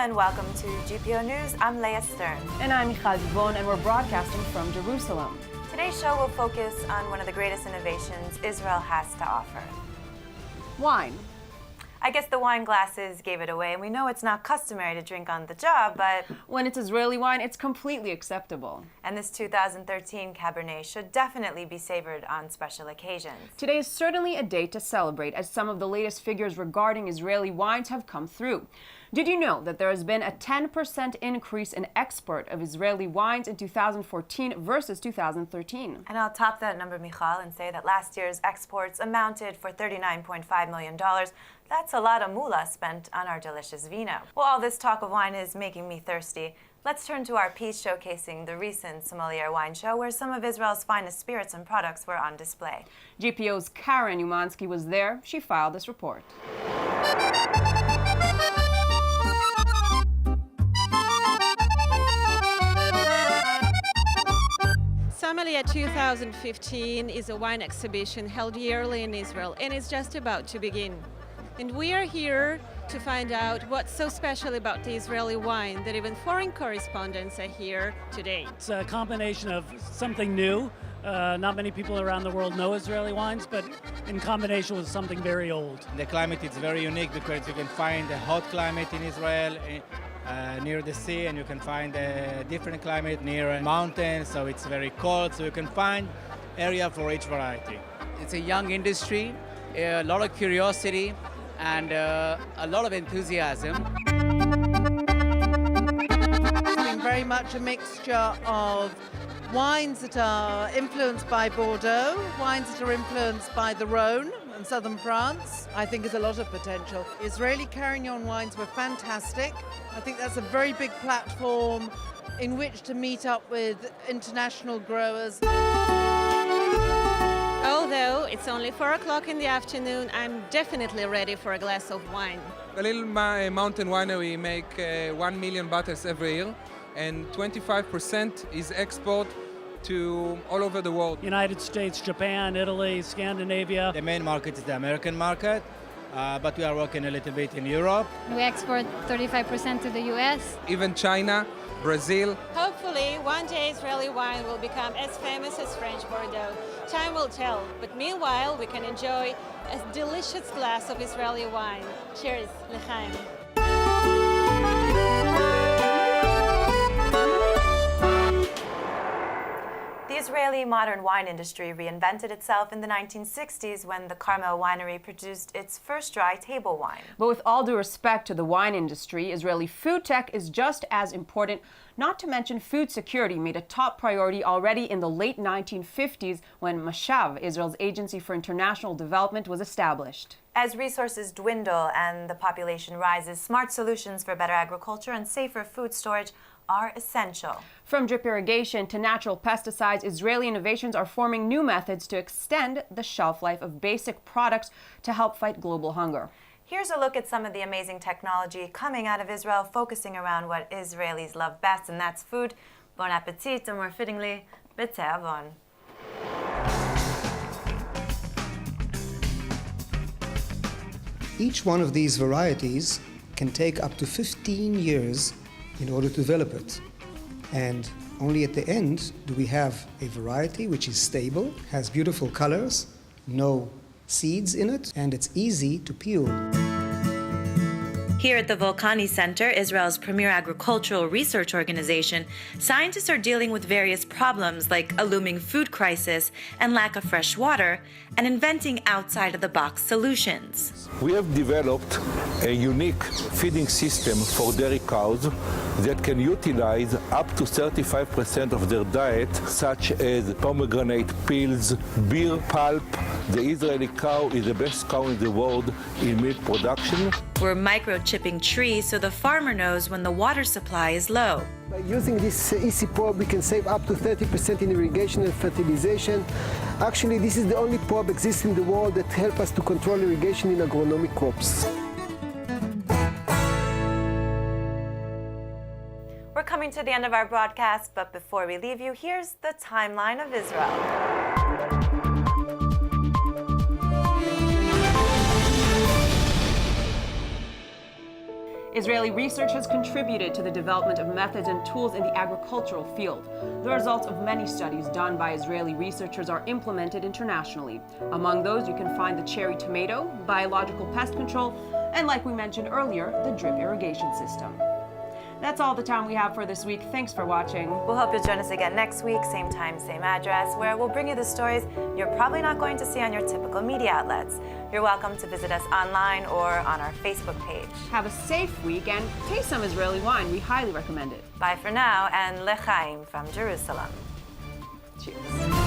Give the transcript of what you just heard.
and welcome to GPO News. I'm Leah Stern. And I'm Michal Givon, and we're broadcasting from Jerusalem. Today's show will focus on one of the greatest innovations Israel has to offer. Wine. I guess the wine glasses gave it away, and we know it's not customary to drink on the job, but when it's Israeli wine, it's completely acceptable. And this 2013 Cabernet should definitely be savored on special occasions. Today is certainly a day to celebrate, as some of the latest figures regarding Israeli wines have come through. Did you know that there has been a 10% increase in export of Israeli wines in 2014 versus 2013? And I'll top that number, Michal, and say that last year's exports amounted for $39.5 million. That's a lot of moolah spent on our delicious vino. Well, all this talk of wine is making me thirsty. Let's turn to our piece showcasing the recent Sommelier Wine Show, where some of Israel's finest spirits and products were on display. GPO's Karen Umansky was there. She filed this report. Sommelier 2015 is a wine exhibition held yearly in Israel, and it's just about to begin. And we are here to find out what's so special about the Israeli wine that even foreign correspondents are here today. It's a combination of something new. Not many people around the world know Israeli wines, but in combination with something very old. The climate is very unique because you can find a hot climate in Israel near the sea, and you can find a different climate near a mountain, so it's very cold, so you can find area for each variety. It's a young industry, a lot of curiosity, and a lot of enthusiasm. It's been very much a mixture of wines that are influenced by Bordeaux, wines that are influenced by the Rhone and southern France. I think there's a lot of potential. Israeli Carignan wines were fantastic. I think that's a very big platform in which to meet up with international growers. Although it's only 4 o'clock in the afternoon, I'm definitely ready for a glass of wine. Galil Mountain Winery make 1 million bottles every year, and 25% is export to all over the world. United States, Japan, Italy, Scandinavia. The main market is the American market, but we are working a little bit in Europe. We export 35% to the US. Even China, Brazil. Hopefully, one day Israeli wine will become as famous as French Bordeaux. Time will tell, but meanwhile, we can enjoy a delicious glass of Israeli wine. Cheers, l'chaim. The Israeli modern wine industry reinvented itself in the 1960s when the Carmel Winery produced its first dry table wine. But with all due respect to the wine industry, Israeli food tech is just as important, not to mention food security made a top priority already in the late 1950s when Mashav, Israel's Agency for International Development, was established. As resources dwindle and the population rises, smart solutions for better agriculture and safer food storage are essential. From drip irrigation to natural pesticides, Israeli innovations are forming new methods to extend the shelf life of basic products to help fight global hunger. Here's a look at some of the amazing technology coming out of Israel, focusing around what Israelis love best, and that's food. Bon appetit, and more fittingly, b'te'avon. Each one of these varieties can take up to 15 years in order to develop it. And only at the end do we have a variety which is stable, has beautiful colors, no seeds in it, and it's easy to peel. Here at the Volcani Center, Israel's premier agricultural research organization, scientists are dealing with various problems like a looming food crisis and lack of fresh water, and inventing outside-of-the-box solutions. We have developed a unique feeding system for dairy cows that can utilize up to 35% of their diet, such as pomegranate peels, beer pulp. The Israeli cow is the best cow in the world in milk production. We're microchipping trees so the farmer knows when the water supply is low. By using this easy probe, we can save up to 30% in irrigation and fertilization. Actually, this is the only probe exists in the world that helps us to control irrigation in agronomic crops. We're coming to the end of our broadcast, but before we leave you, here's the timeline of Israel. Israeli research has contributed to the development of methods and tools in the agricultural field. The results of many studies done by Israeli researchers are implemented internationally. Among those, you can find the cherry tomato, biological pest control, and like we mentioned earlier, the drip irrigation system. That's all the time we have for this week. Thanks for watching. We'll hope you'll join us again next week, same time, same address, where we'll bring you the stories you're probably not going to see on your typical media outlets. You're welcome to visit us online or on our Facebook page. Have a safe week and taste some Israeli wine. We highly recommend it. Bye for now, and L'chaim from Jerusalem. Cheers.